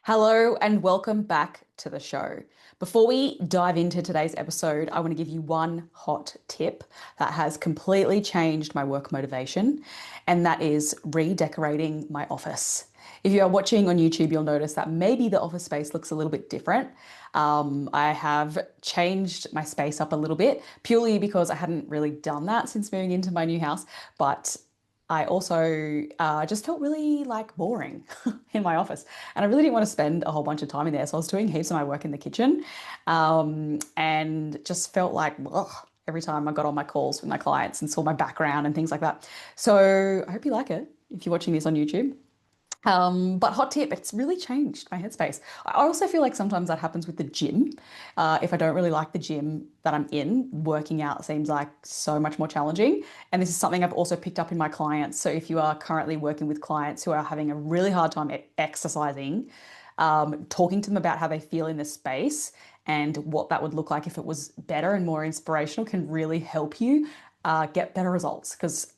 Hello and welcome back to the show. Before we dive into today's episode, I want to give you one hot tip that has completely changed my work motivation, and that is redecorating my office. If you are watching on YouTube, you'll notice that maybe the office space looks a little bit different. I have changed my space up a little bit purely because I hadn't really done that since moving into my new house, but I also just felt really like boring in my office. And I really didn't want to spend a whole bunch of time in there. So I was doing heaps of my work in the kitchen and just felt like, ugh, every time I got on my calls with my clients and saw my background and things like that. So I hope you like it if you're watching this on YouTube. But hot tip, it's really changed my headspace. I also feel like sometimes that happens with the gym. If I don't really like the gym that I'm in, working out seems like so much more challenging. And this is something I've also picked up in my clients. So if you are currently working with clients who are having a really hard time exercising, talking to them about how they feel in the space and what that would look like if it was better and more inspirational can really help you get better results. Because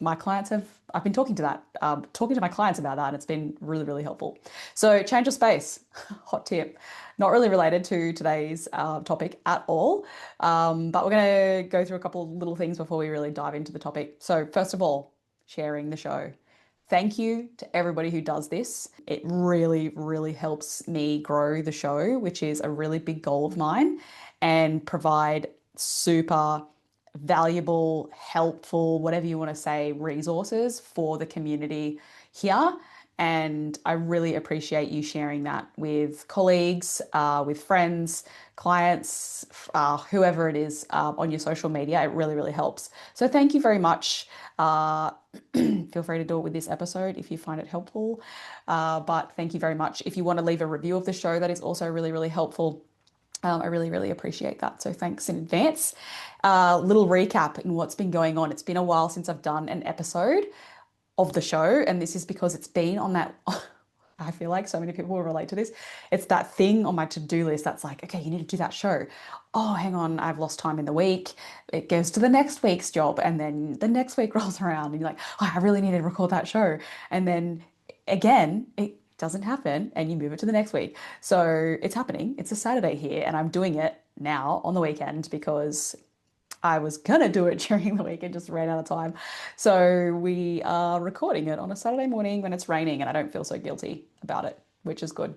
I've been talking to my clients about that, and it's been really, really helpful. So change of space, hot tip, not really related to today's topic at all. But we're going to go through a couple of little things before we really dive into the topic. So first of all, sharing the show. Thank you to everybody who does this. It really, really helps me grow the show, which is a really big goal of mine, and provide super valuable, helpful, whatever you want to say, resources for the community here. And I really appreciate you sharing that with colleagues, with friends, clients, whoever it is on your social media. It really, really helps. So thank you very much. Feel free to do it with this episode if you find it helpful. But thank you very much. If you want to leave a review of the show, that is also really, really helpful. I really, really appreciate that. So thanks in advance. Little recap in what's been going on. It's been a while since I've done an episode of the show, and this is because it's been on that. I feel like so many people will relate to this. It's that thing on my to-do list that's like, okay, you need to do that show. Oh, hang on, I've lost time in the week. It goes to the next week's job, and then the next week rolls around, and you're like, oh, I really need to record that show. And then again, it doesn't happen and you move it to the next week. So it's happening. It's a Saturday here and I'm doing it now on the weekend because I was gonna do it during the week and just ran out of time. So we are recording it on a Saturday morning when it's raining and I don't feel so guilty about it, which is good.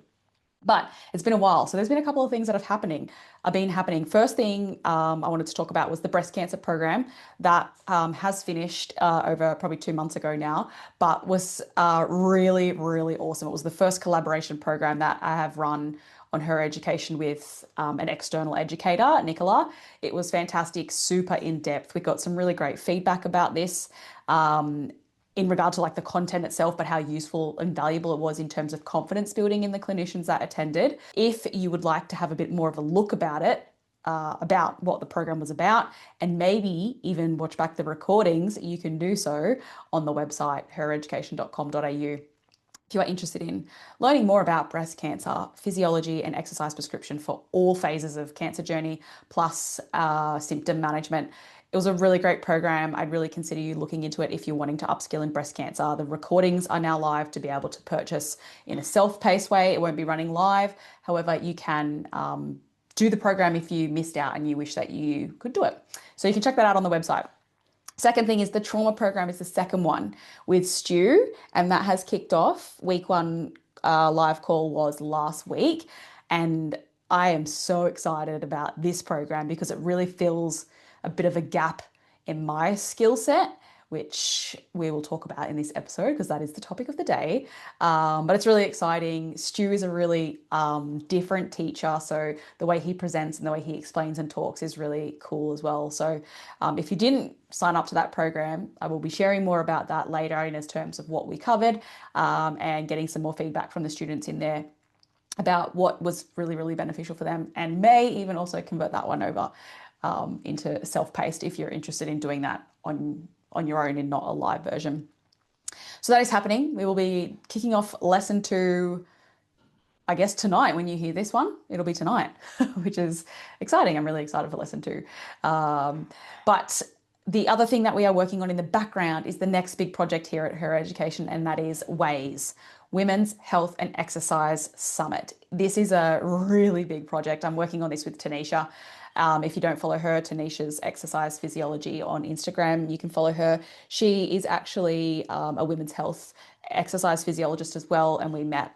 But it's been a while. So there's been a couple of things that have been happening. First thing I wanted to talk about was the breast cancer program that has finished over probably 2 months ago now, but was really, really awesome. It was the first collaboration program that I have run on her education with an external educator, Nicola. It was fantastic, super in depth. We got some really great feedback about this. In regard to like the content itself, but how useful and valuable it was in terms of confidence building in the clinicians that attended. If you would like to have a bit more of a look about it, about what the program was about, and maybe even watch back the recordings, you can do so on the website, hereducation.com.au. If you are interested in learning more about breast cancer, physiology, and exercise prescription for all phases of cancer journey, plus symptom management, it was a really great program. I'd really consider you looking into it if you're wanting to upskill in breast cancer. The recordings are now live to be able to purchase in a self-paced way. It won't be running live. However, you can do the program if you missed out and you wish that you could do it. So you can check that out on the website. Second thing is the trauma program is the second one with Stu, and that has kicked off. Week one live call was last week, and I am so excited about this program because it really fills a bit of a gap in my skill set, which we will talk about in this episode because that is the topic of the day. But it's really exciting. Stu is a really different teacher. So the way he presents and the way he explains and talks is really cool as well. So if you didn't sign up to that program, I will be sharing more about that later in terms of what we covered and getting some more feedback from the students in there about what was really, really beneficial for them, and may even also convert that one over into self-paced if you're interested in doing that on your own and not a live version. So that is happening. We will be kicking off lesson 2, I guess tonight. When you hear this one, it'll be tonight, which is exciting. I'm really excited for lesson 2. But the other thing that we are working on in the background is the next big project here at Her Education, and that is Ways. Women's Health and Exercise Summit. This is a really big project. I'm working on this with Tanisha. If you don't follow her, Tanisha's Exercise Physiology on Instagram, you can follow her. She is actually a women's health exercise physiologist as well, and we met,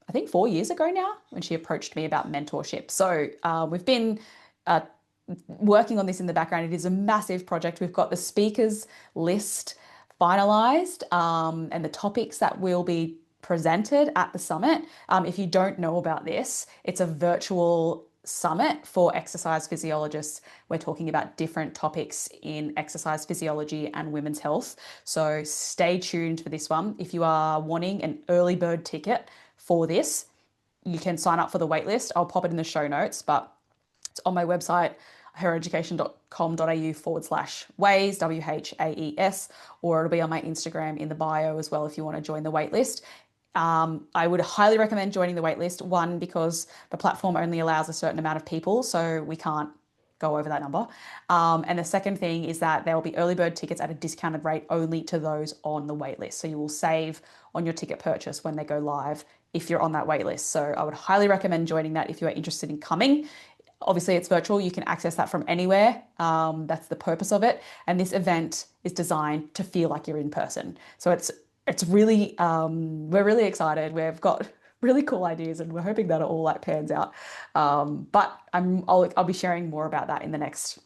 I think, 4 years ago now when she approached me about mentorship. So we've been uh, working on this in the background. It is a massive project. We've got the speakers list finalized, and the topics that will be presented at the summit. If you don't know about this, it's a virtual summit for exercise physiologists. We're talking about different topics in exercise physiology and women's health. So stay tuned for this one. If you are wanting an early bird ticket for this, you can sign up for the waitlist. I'll pop it in the show notes, but it's on my website, hereducation.com.au/ways, WHAES, or it'll be on my Instagram in the bio as well if you want to join the waitlist. I would highly recommend joining the waitlist. One, because the platform only allows a certain amount of people, so we can't go over that number. And the second thing is that there will be early bird tickets at a discounted rate only to those on the waitlist. So you will save on your ticket purchase when they go live if you're on that waitlist. So I would highly recommend joining that if you are interested in coming. Obviously, it's virtual. You can access that from anywhere. That's the purpose of it. And this event is designed to feel like you're in person. So it's really, we're really excited. We've got really cool ideas and we're hoping that it all like pans out. But I'll be sharing more about that in the next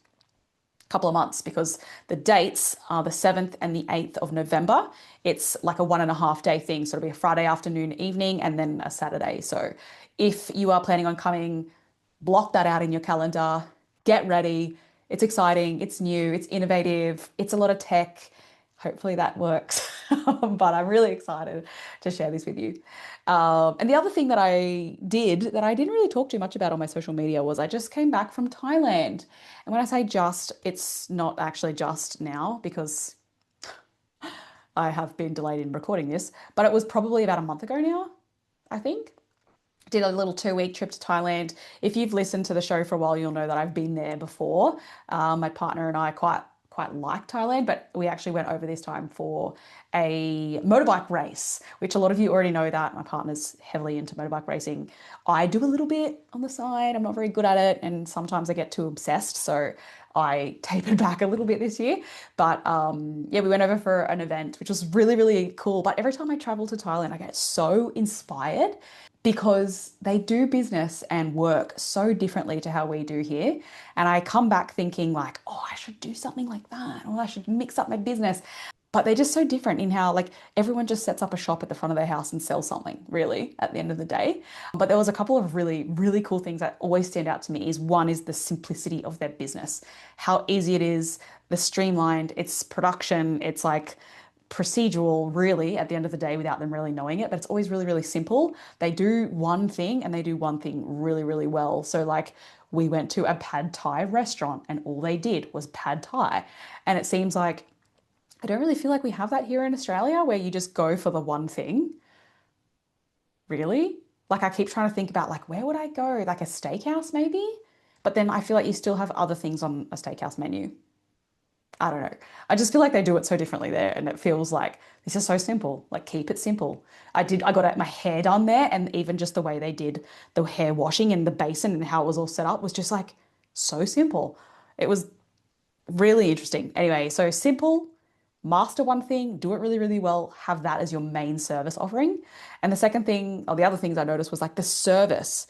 couple of months, because the dates are the 7th and the 8th of November. It's like a 1.5 day thing. So it'll be a Friday afternoon, evening, and then a Saturday. So if you are planning on coming, block that out in your calendar, get ready. It's exciting, it's new, it's innovative, it's a lot of tech. Hopefully that works. But I'm really excited to share this with you. And the other thing that I did that I didn't really talk too much about on my social media was I just came back from Thailand. And when I say just, it's not actually just now because I have been delayed in recording this, but it was probably about a month ago now, I think. Did a little 2 week trip to Thailand. If you've listened to the show for a while, you'll know that I've been there before. My partner and I quite like Thailand, but we actually went over this time for a motorbike race, which a lot of you already know that my partner's heavily into motorbike racing. I do a little bit on the side. I'm not very good at it, and sometimes I get too obsessed, so I tapered back a little bit this year. But yeah, we went over for an event, which was really, really cool. But every time I travel to Thailand, I get so inspired because they do business and work so differently to how we do here. And I come back thinking like, oh, I should do something like that, or I should mix up my business. But they're just so different in how like everyone just sets up a shop at the front of their house and sells something, really, at the end of the day. But there was a couple of really, really cool things that always stand out to me. Is one is the simplicity of their business, how easy it is, the streamlined, it's production, it's like procedural really at the end of the day without them really knowing it, but it's always really, really simple. They do one thing and they do one thing really, really well. So like we went to a pad Thai restaurant and all they did was pad Thai. And it seems like I don't really feel like we have that here in Australia where you just go for the one thing. Really? Like I keep trying to think about like where would I go? Like a steakhouse maybe? But then I feel like you still have other things on a steakhouse menu. I don't know. I just feel like they do it so differently there, and it feels like this is so simple. Like keep it simple. I got my hair done there, and even just the way they did the hair washing and the basin and how it was all set up was just like so simple. It was really interesting. Anyway, so simple, master one thing, do it really, really well, have that as your main service offering. And the second thing, or the other things I noticed was like the service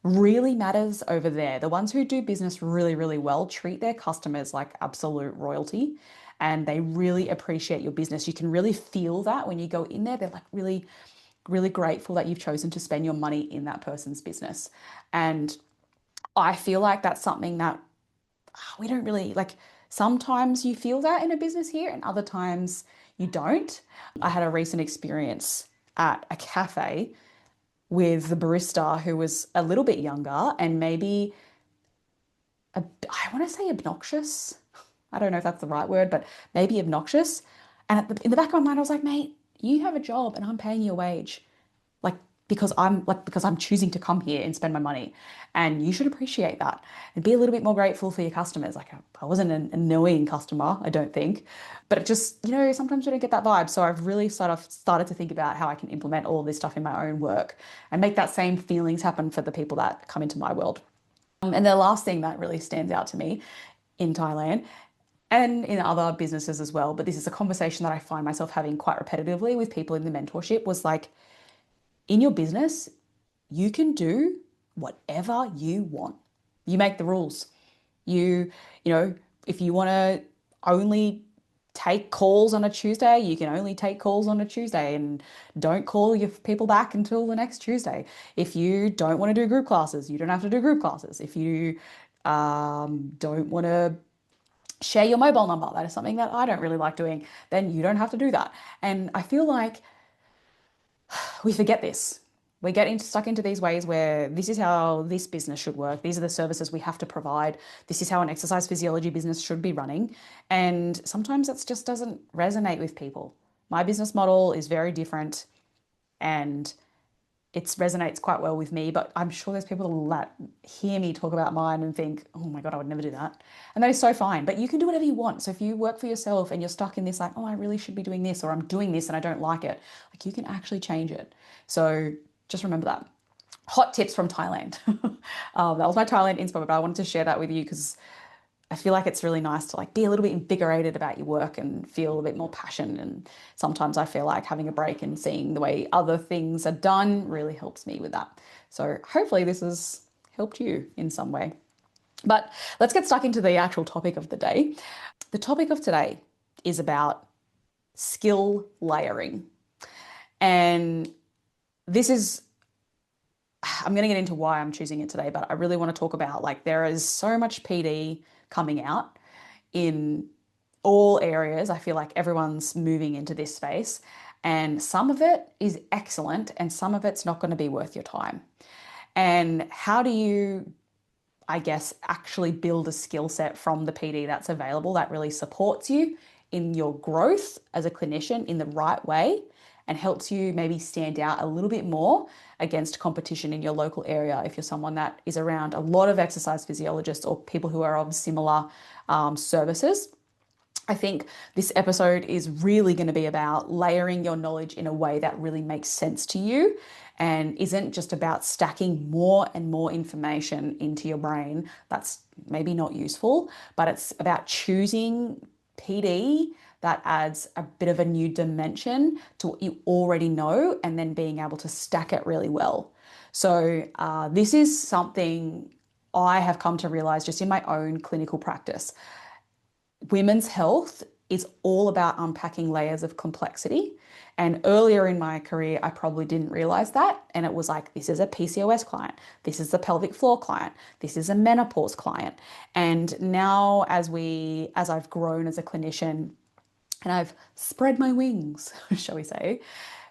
really matters over there. The ones who do business really, really well treat their customers like absolute royalty and they really appreciate your business. You can really feel that when you go in there. They're like really, really grateful that you've chosen to spend your money in that person's business. And I feel like that's something that we don't really like. Sometimes you feel that in a business here and other times you don't. I had a recent experience at a cafe with the barista who was a little bit younger and maybe, I want to say obnoxious. I don't know if that's the right word, but maybe obnoxious. And in the back of my mind, I was like, mate, you have a job and I'm paying you a wage. Like, because I'm choosing to come here and spend my money. And you should appreciate that and be a little bit more grateful for your customers. Like I wasn't an annoying customer, I don't think, but it just, sometimes we don't get that vibe. So I've really started to think about how I can implement all of this stuff in my own work and make that same feelings happen for the people that come into my world. And the last thing that really stands out to me in Thailand and in other businesses as well, but this is a conversation that I find myself having quite repetitively with people in the mentorship, was like, in your business, you can do whatever you want. You make the rules. You, you know, if you want to only take calls on a Tuesday, you can only take calls on a Tuesday and don't call your people back until the next Tuesday. If you don't want to do group classes, you don't have to do group classes. If you don't want to share your mobile number, that is something that I don't really like doing, then you don't have to do that. And I feel like we forget this. We get stuck into these ways where this is how this business should work. These are the services we have to provide. This is how an exercise physiology business should be running. And sometimes it just doesn't resonate with people. My business model is very different and it resonates quite well with me, but I'm sure there's people that hear me talk about mine and think, oh my God, I would never do that. And that is so fine, but you can do whatever you want. So if you work for yourself and you're stuck in this, like, oh, I really should be doing this, or I'm doing this and I don't like it, like you can actually change it. So just remember that. Hot tips from Thailand. That was my Thailand inspo, but I wanted to share that with you because I feel like it's really nice to like be a little bit invigorated about your work and feel a bit more passion. And sometimes I feel like having a break and seeing the way other things are done really helps me with that. So hopefully this has helped you in some way. But let's get stuck into the actual topic of the day. The topic of today is about skill layering. And this is, I'm going to get into why I'm choosing it today, but I really want to talk about like there is so much PD coming out in all areas. I feel like everyone's moving into this space, and some of it is excellent and some of it's not going to be worth your time. And how do you, I guess, actually build a skill set from the PD that's available that really supports you in your growth as a clinician in the right way and helps you maybe stand out a little bit more against competition in your local area if you're someone that is around a lot of exercise physiologists or people who are of similar services. I think this episode is really going to be about layering your knowledge in a way that really makes sense to you and isn't just about stacking more and more information into your brain that's maybe not useful, but it's about choosing PD that adds a bit of a new dimension to what you already know and then being able to stack it really well. So this is something I have come to realize just in my own clinical practice. Women's health is all about unpacking layers of complexity. And earlier in my career, I probably didn't realize that. And it was like, this is a PCOS client. This is a pelvic floor client. This is a menopause client. And now as I've grown as a clinician and I've spread my wings, shall we say,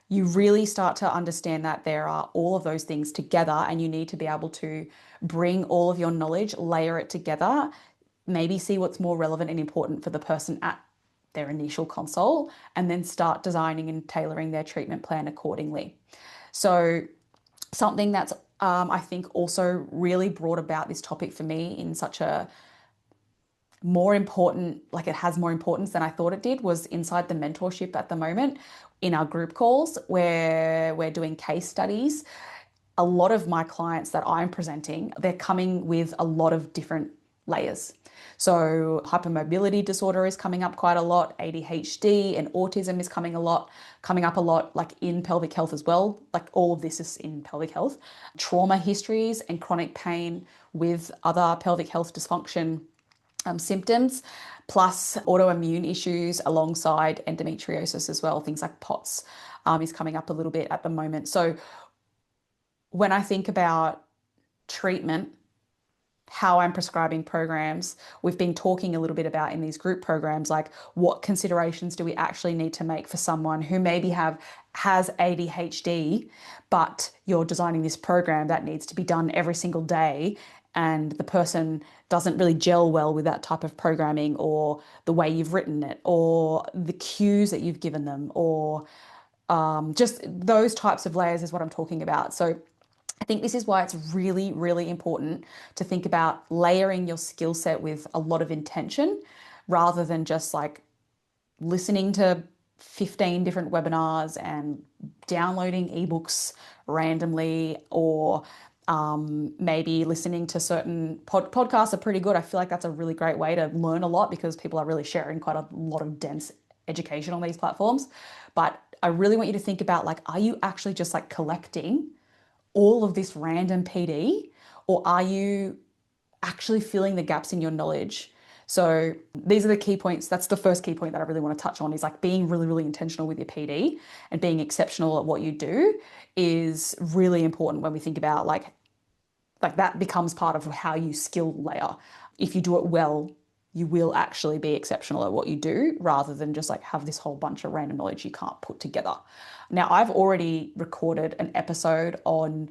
you really start to understand that there are all of those things together and you need to be able to bring all of your knowledge, layer it together, maybe see what's more relevant and important for the person at their initial consult, and then start designing and tailoring their treatment plan accordingly. So something that's I think also really brought about this topic for me in such a more important, like it has more importance than I thought it did, was inside the mentorship at the moment in our group calls where we're doing case studies. A lot of my clients that I'm presenting, they're coming with a lot of different layers. So hypermobility disorder is coming up quite a lot, ADHD and autism is coming up a lot, like in pelvic health as well. Like all of this is in pelvic health. Trauma histories and chronic pain with other pelvic health dysfunction symptoms, plus autoimmune issues alongside endometriosis as well. Things like POTS is coming up a little bit at the moment. So when I think about treatment, how I'm prescribing programs, we've been talking a little bit about in these group programs, like what considerations do we actually need to make for someone who maybe has ADHD, but you're designing this program that needs to be done every single day and the person doesn't really gel well with that type of programming or the way you've written it or the cues that you've given them or Just those types of layers is what I'm talking about. So I think this is why it's really, really important to think about layering your skill set with a lot of intention rather than just like listening to 15 different webinars and downloading ebooks randomly, or maybe listening to certain podcasts are pretty good. I feel like that's a really great way to learn a lot because people are really sharing quite a lot of dense education on these platforms. But I really want you to think about like, are you actually just like collecting all of this random PD, or are you actually filling the gaps in your knowledge? So these are the key points. That's the first key point that I really want to touch on, is like being really, really intentional with your PD and being exceptional at what you do is really important when we think about like that becomes part of how you skill layer. If you do it well, you will actually be exceptional at what you do rather than just like have this whole bunch of random knowledge you can't put together. Now, I've already recorded an episode on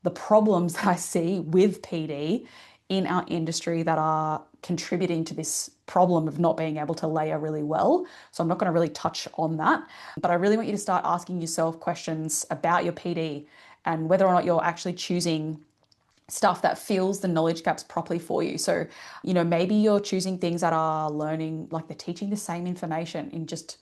the problems that I see with PD in our industry that are contributing to this problem of not being able to layer really well. So I'm not going to really touch on that, but I really want you to start asking yourself questions about your PD and whether or not you're actually choosing stuff that fills the knowledge gaps properly for you. So, maybe you're choosing things that are learning, like they're teaching the same information in just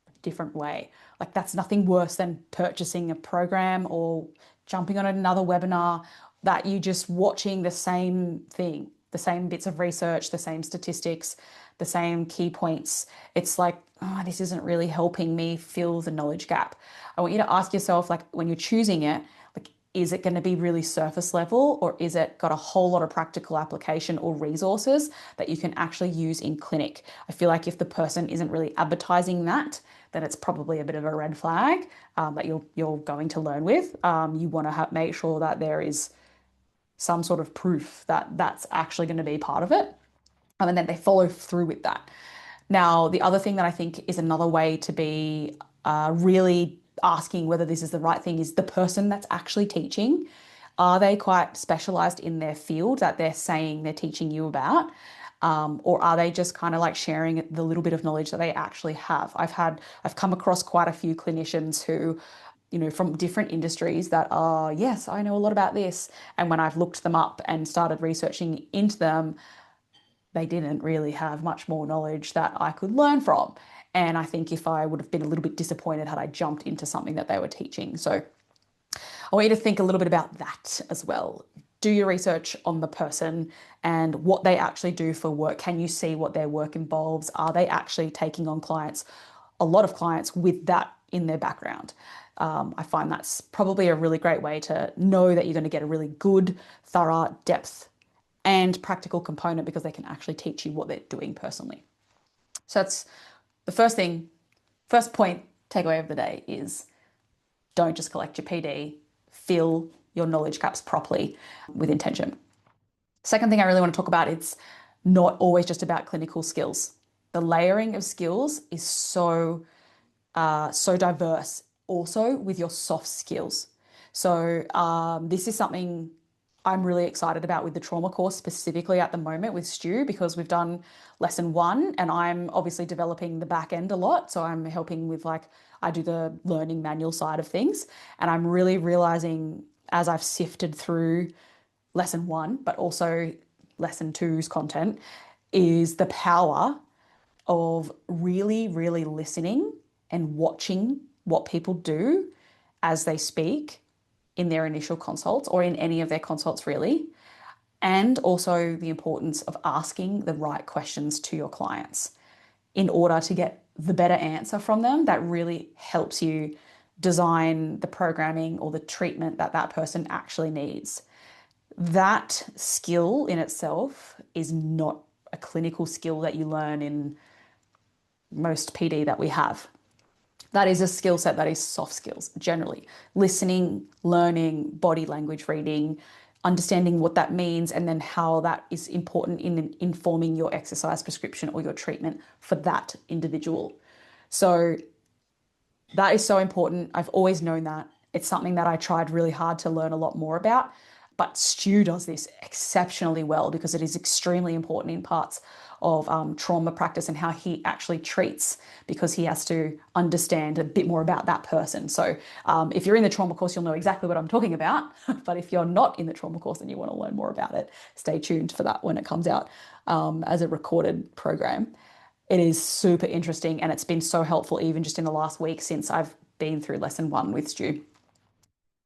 a different way. Like that's nothing worse than purchasing a program or jumping on another webinar that you just watching the same thing, the same bits of research, the same statistics, the same key points. It's like, oh, this isn't really helping me fill the knowledge gap. I want you to ask yourself, like when you're choosing it, like, is it going to be really surface level, or is it got a whole lot of practical application or resources that you can actually use in clinic? I feel like if the person isn't really advertising that, then it's probably a bit of a red flag that you're going to learn with. You want to make sure that there is some sort of proof that that's actually going to be part of it, and then they follow through with that. Now, the other thing that I think is another way to be really asking whether this is the right thing is the person that's actually teaching. Are they quite specialized in their field that they're saying they're teaching you about? Or are they just kind of like sharing the little bit of knowledge that they actually have? I've come across quite a few clinicians who, from different industries that are, yes, I know a lot about this. And when I've looked them up and started researching into them, they didn't really have much more knowledge that I could learn from. And I think if I would have been a little bit disappointed had I jumped into something that they were teaching. So I want you to think a little bit about that as well. Do your research on the person and what they actually do for work. Can you see what their work involves? Are they actually taking on clients, a lot of clients with that in their background? I find that's probably a really great way to know that you're going to get a really good, thorough depth and practical component because they can actually teach you what they're doing personally. So that's the first thing, first point takeaway of the day is don't just collect your PD, fill your knowledge gaps properly with intention. Second thing I really want to talk about, it's not always just about clinical skills. The layering of skills is so diverse also with your soft skills. So this is something I'm really excited about with the trauma course specifically at the moment with Stu, because we've done lesson 1 and I'm obviously developing the back end a lot. So I'm helping with I do the learning manual side of things. And I'm really realizing as I've sifted through lesson 1, but also lesson two's content, is the power of really, really listening and watching what people do as they speak in their initial consults or in any of their consults really. And also the importance of asking the right questions to your clients in order to get the better answer from them that really helps you design the programming or the treatment that that person actually needs. That skill in itself is not a clinical skill that you learn in most PD that we have. That is a skill set that is soft skills, generally. Listening, learning, body language reading, understanding what that means, and then how that is important in informing your exercise prescription or your treatment for that individual. So that is so important. I've always known that. It's something that I tried really hard to learn a lot more about. But Stu does this exceptionally well because it is extremely important in parts of trauma practice and how he actually treats, because he has to understand a bit more about that person. So if you're in the trauma course, you'll know exactly what I'm talking about. But if you're not in the trauma course and you want to learn more about it, stay tuned for that when it comes out as a recorded program. It is super interesting, and it's been so helpful even just in the last week since I've been through lesson 1 with Stu.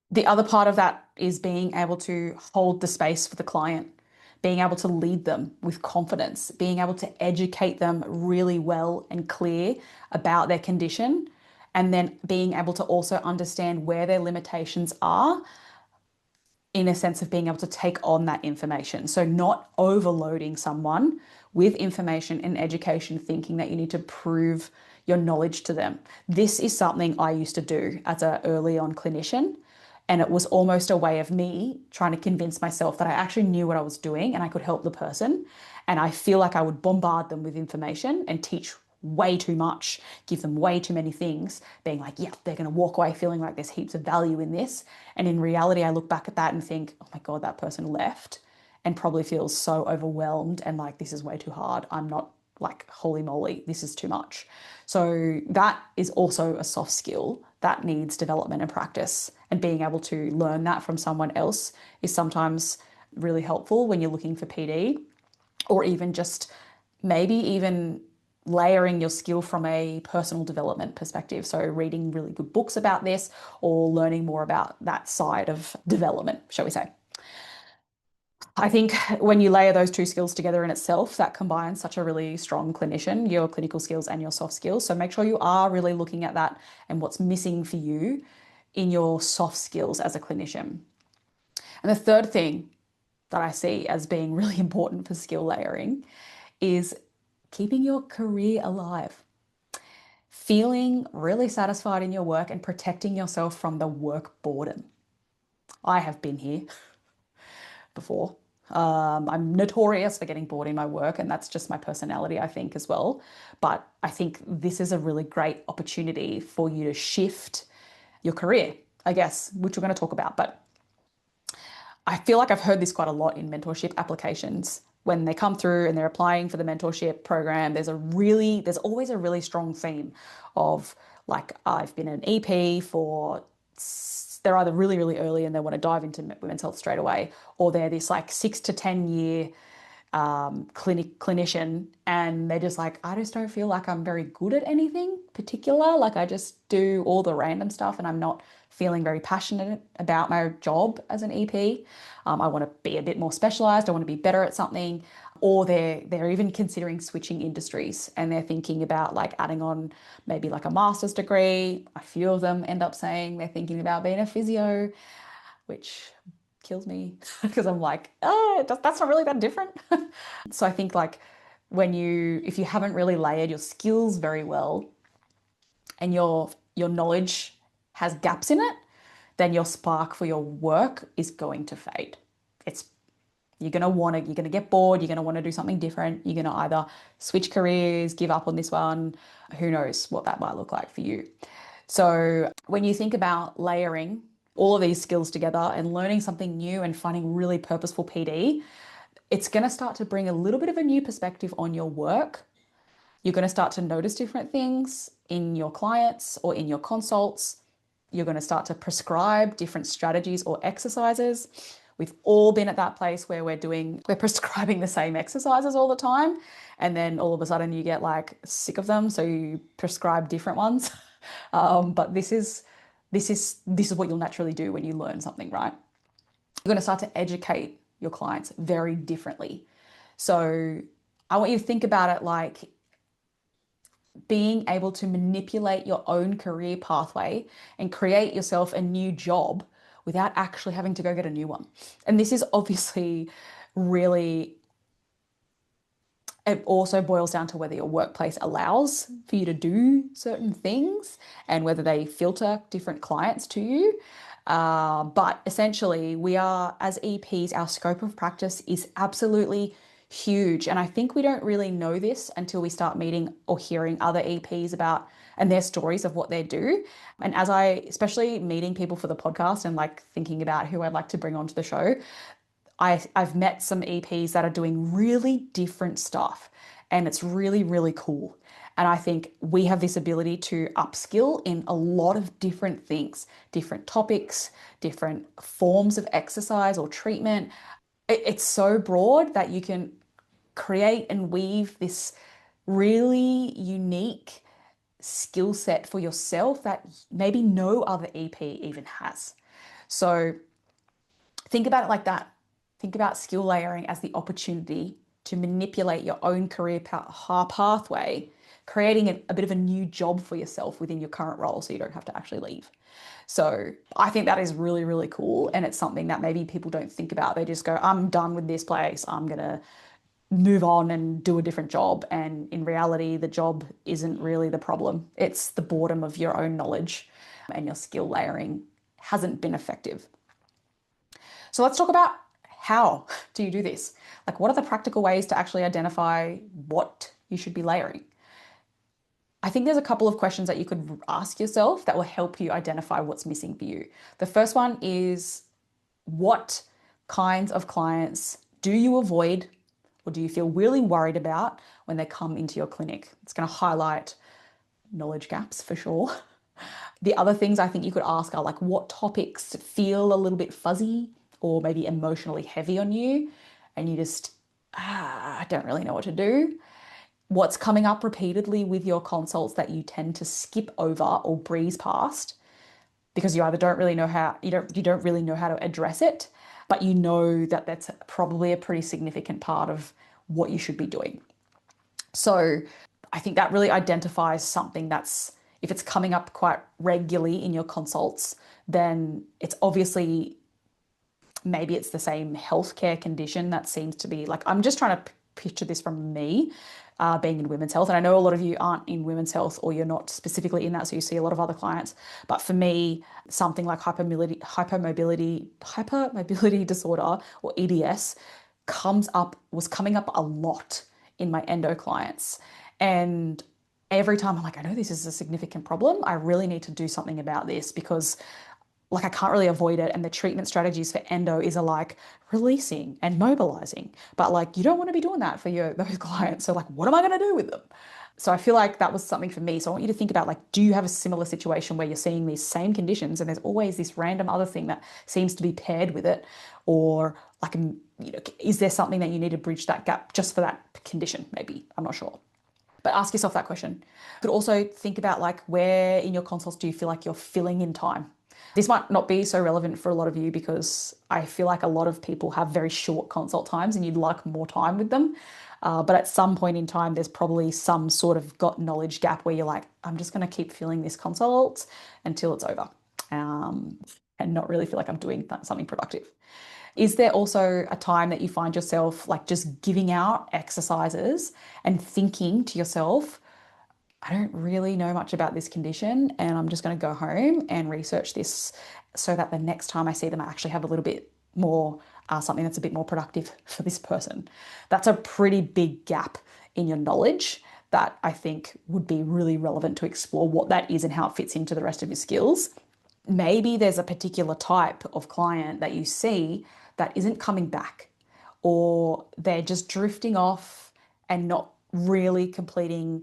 The other part of that is being able to hold the space for the client, being able to lead them with confidence, being able to educate them really well and clear about their condition, and then being able to also understand where their limitations are, in a sense of being able to take on that information. So not overloading someone with information and education, thinking that you need to prove your knowledge to them. This is something I used to do as an early on clinician. And it was almost a way of me trying to convince myself that I actually knew what I was doing and I could help the person. And I feel like I would bombard them with information and teach way too much, give them way too many things, being like, yeah, they're going to walk away feeling like there's heaps of value in this. And in reality, I look back at that and think, oh my God, that person left and probably feels so overwhelmed and like, this is way too hard. I'm not, like, holy moly, this is too much. So that is also a soft skill that needs development and practice. And being able to learn that from someone else is sometimes really helpful when you're looking for PD, or even just maybe even layering your skill from a personal development perspective. So reading really good books about this or learning more about that side of development, shall we say. I think when you layer those two skills together in itself, that combines such a really strong clinician, your clinical skills and your soft skills. So make sure you are really looking at that and what's missing for you in your soft skills as a clinician. And the third thing that I see as being really important for skill layering is keeping your career alive, feeling really satisfied in your work and protecting yourself from the work boredom. I have been here before. I'm notorious for getting bored in my work, and that's just my personality, I think, as well. But I think this is a really great opportunity for you to shift your career, I guess, which we're going to talk about. But I feel like I've heard this quite a lot in mentorship applications. When they come through and they're applying for the mentorship program, there's always a really strong theme of, like, I've been an EP for, they're either really, really early and they want to dive into women's health straight away, or they're this like 6 to 10 year clinician, and they're just like, I just don't feel like I'm very good at anything particular. Like, I just do all the random stuff and I'm not feeling very passionate about my job as an EP. I want to be a bit more specialized. I want to be better at something. Or they're even considering switching industries, and they're thinking about like adding on maybe like a master's degree. A few of them end up saying they're thinking about being a physio, which kills me because I'm like, oh, that's not really that different. So I think, like, if you haven't really layered your skills very well and your knowledge has gaps in it, then your spark for your work is going to fade. It's you're gonna get bored, you're gonna want to do something different, you're gonna either switch careers, give up on this one. Who knows what that might look like for you. So when you think about layering all of these skills together and learning something new and finding really purposeful PD, it's going to start to bring a little bit of a new perspective on your work. You're going to start to notice different things in your clients or in your consults. You're going to start to prescribe different strategies or exercises. We've all been at that place where we're prescribing the same exercises all the time. And then all of a sudden you get like sick of them. So you prescribe different ones. But this is what you'll naturally do when you learn something, right? You're going to start to educate your clients very differently. So I want you to think about it like being able to manipulate your own career pathway and create yourself a new job without actually having to go get a new one. And this is obviously really, it also boils down to whether your workplace allows for you to do certain things and whether they filter different clients to you. But essentially, we are, as EPs, our scope of practice is absolutely huge. And I think we don't really know this until we start meeting or hearing other EPs about and their stories of what they do. And as I, especially meeting people for the podcast and like thinking about who I'd like to bring onto the show, I've met some EPs that are doing really different stuff, and it's really, really cool. And I think we have this ability to upskill in a lot of different things, different topics, different forms of exercise or treatment. It's so broad that you can create and weave this really unique skill set for yourself that maybe no other EP even has. So think about it like that. Think about skill layering as the opportunity to manipulate your own career pathway, creating a bit of a new job for yourself within your current role so you don't have to actually leave. So I think that is really, really cool. And it's something that maybe people don't think about. They just go, I'm done with this place. I'm going to move on and do a different job. And in reality, the job isn't really the problem. It's the boredom of your own knowledge, and your skill layering hasn't been effective. So let's talk about how do you do this? Like, what are the practical ways to actually identify what you should be layering? I think there's a couple of questions that you could ask yourself that will help you identify what's missing for you. The first one is, what kinds of clients do you avoid or do you feel really worried about when they come into your clinic? It's going to highlight knowledge gaps for sure. The other things I think you could ask are like, what topics feel a little bit fuzzy or maybe emotionally heavy on you, and you just, I don't really know what to do. What's coming up repeatedly with your consults that you tend to skip over or breeze past because you either don't really know how, you don't really know how to address it, but you know that that's probably a pretty significant part of what you should be doing. So I think that really identifies something that's, if it's coming up quite regularly in your consults, then it's obviously, maybe it's the same healthcare condition that seems to be like, I'm just trying to picture this from me, being in women's health. And I know a lot of you aren't in women's health, or you're not specifically in that, so you see a lot of other clients. But for me, something like hypermobility disorder, or EDS, was coming up a lot in my endo clients. And every time I'm like, I know this is a significant problem. I really need to do something about this, because like I can't really avoid it. And the treatment strategies for endo is like releasing and mobilizing. But like, you don't want to be doing that for those clients. So like, what am I going to do with them? So I feel like that was something for me. So I want you to think about, like, do you have a similar situation where you're seeing these same conditions and there's always this random other thing that seems to be paired with it? Or like, is there something that you need to bridge that gap just for that condition? Maybe, I'm not sure. But ask yourself that question. You could also think about, like, where in your consults do you feel like you're filling in time? This might not be so relevant for a lot of you, because I feel like a lot of people have very short consult times and you'd like more time with them. But at some point in time, there's probably some sort of got knowledge gap where you're like, I'm just going to keep filling this consult until it's over, and not really feel like I'm doing something productive. Is there also a time that you find yourself like just giving out exercises and thinking to yourself, I don't really know much about this condition, and I'm just going to go home and research this so that the next time I see them, I actually have a little bit more, something that's a bit more productive for this person? That's a pretty big gap in your knowledge that I think would be really relevant to explore what that is and how it fits into the rest of your skills. Maybe there's a particular type of client that you see that isn't coming back, or they're just drifting off and not really completing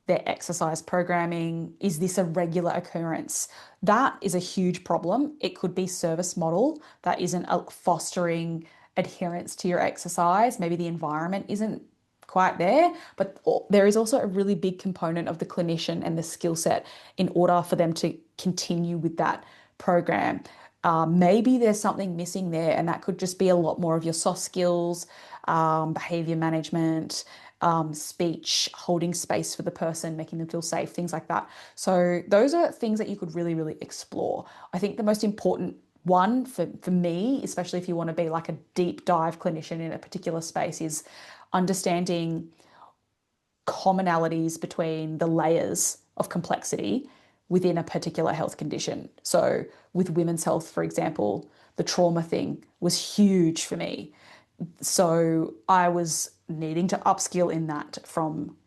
their exercise programming. Is this a regular occurrence? That is a huge problem. It could be service model that isn't fostering adherence to your exercise. Maybe the environment isn't quite there, but there is also a really big component of the clinician and the skill set in order for them to continue with that program. Maybe there's something missing there, and that could just be a lot more of your soft skills, behavior management, speech, holding space for the person, making them feel safe, things like that. So those are things that you could really, really explore. I think the most important one for me, especially if you want to be like a deep dive clinician in a particular space, is understanding commonalities between the layers of complexity within a particular health condition. So with women's health, for example, the trauma thing was huge for me. So I was needing to upskill in that from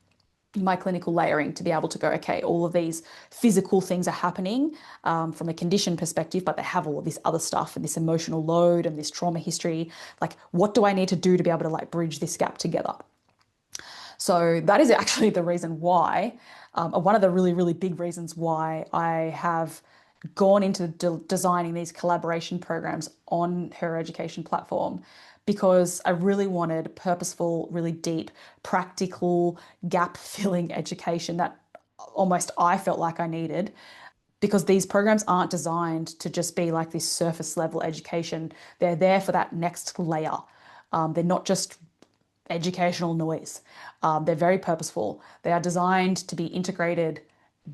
my clinical layering to be able to go, okay, all of these physical things are happening from a condition perspective, but they have all of this other stuff and this emotional load and this trauma history. Like, what do I need to do to be able to like bridge this gap together? So that is actually the reason why, one of the really, really big reasons why I have gone into designing these collaboration programs on her education platform, because I really wanted purposeful, really deep, practical, gap filling education that almost I felt like I needed, because these programs aren't designed to just be like this surface level education. They're there for that next layer. They're not just educational noise. They're very purposeful. They are designed to be integrated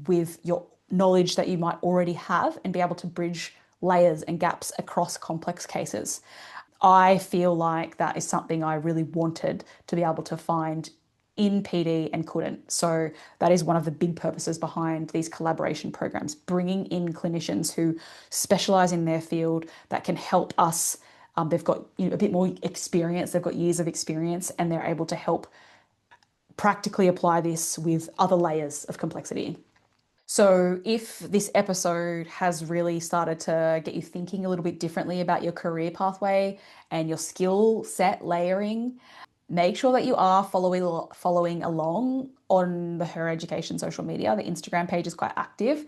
with your knowledge that you might already have and be able to bridge layers and gaps across complex cases. I feel like that is something I really wanted to be able to find in PD and couldn't. So that is one of the big purposes behind these collaboration programs, bringing in clinicians who specialize in their field that can help us. They've got a bit more experience, they've got years of experience, and they're able to help practically apply this with other layers of complexity. So, if this episode has really started to get you thinking a little bit differently about your career pathway and your skill set layering, make sure that you are following along on the Her Education social media. The Instagram page is quite active.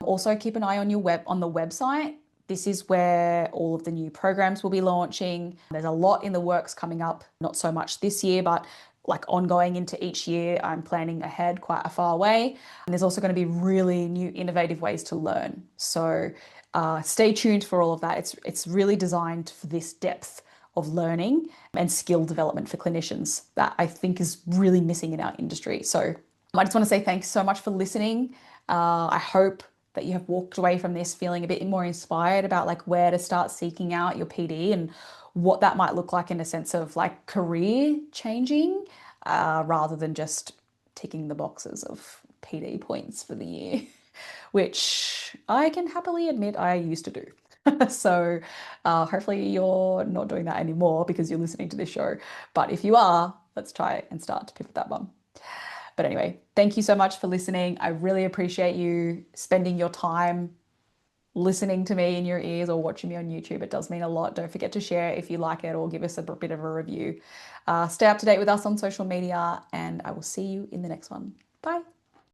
Also, keep an eye on the website. This is where all of the new programs will be launching. There's a lot in the works coming up, not so much this year, but like ongoing into each year. I'm planning ahead quite a far way. And there's also going to be really new innovative ways to learn. So stay tuned for all of that. It's really designed for this depth of learning and skill development for clinicians that I think is really missing in our industry. So I just want to say thanks so much for listening. I hope that you have walked away from this feeling a bit more inspired about like where to start seeking out your PD and what that might look like in a sense of like career changing, rather than just ticking the boxes of PD points for the year, which I can happily admit I used to do. So hopefully you're not doing that anymore because you're listening to this show. But if you are, let's try and start to pivot that bum. But anyway, thank you so much for listening. I really appreciate you spending your time listening to me in your ears or watching me on YouTube. It does mean a lot. Don't forget to share if you like it or give us a bit of a review. Stay up to date with us on social media, and I will see you in the next one. Bye.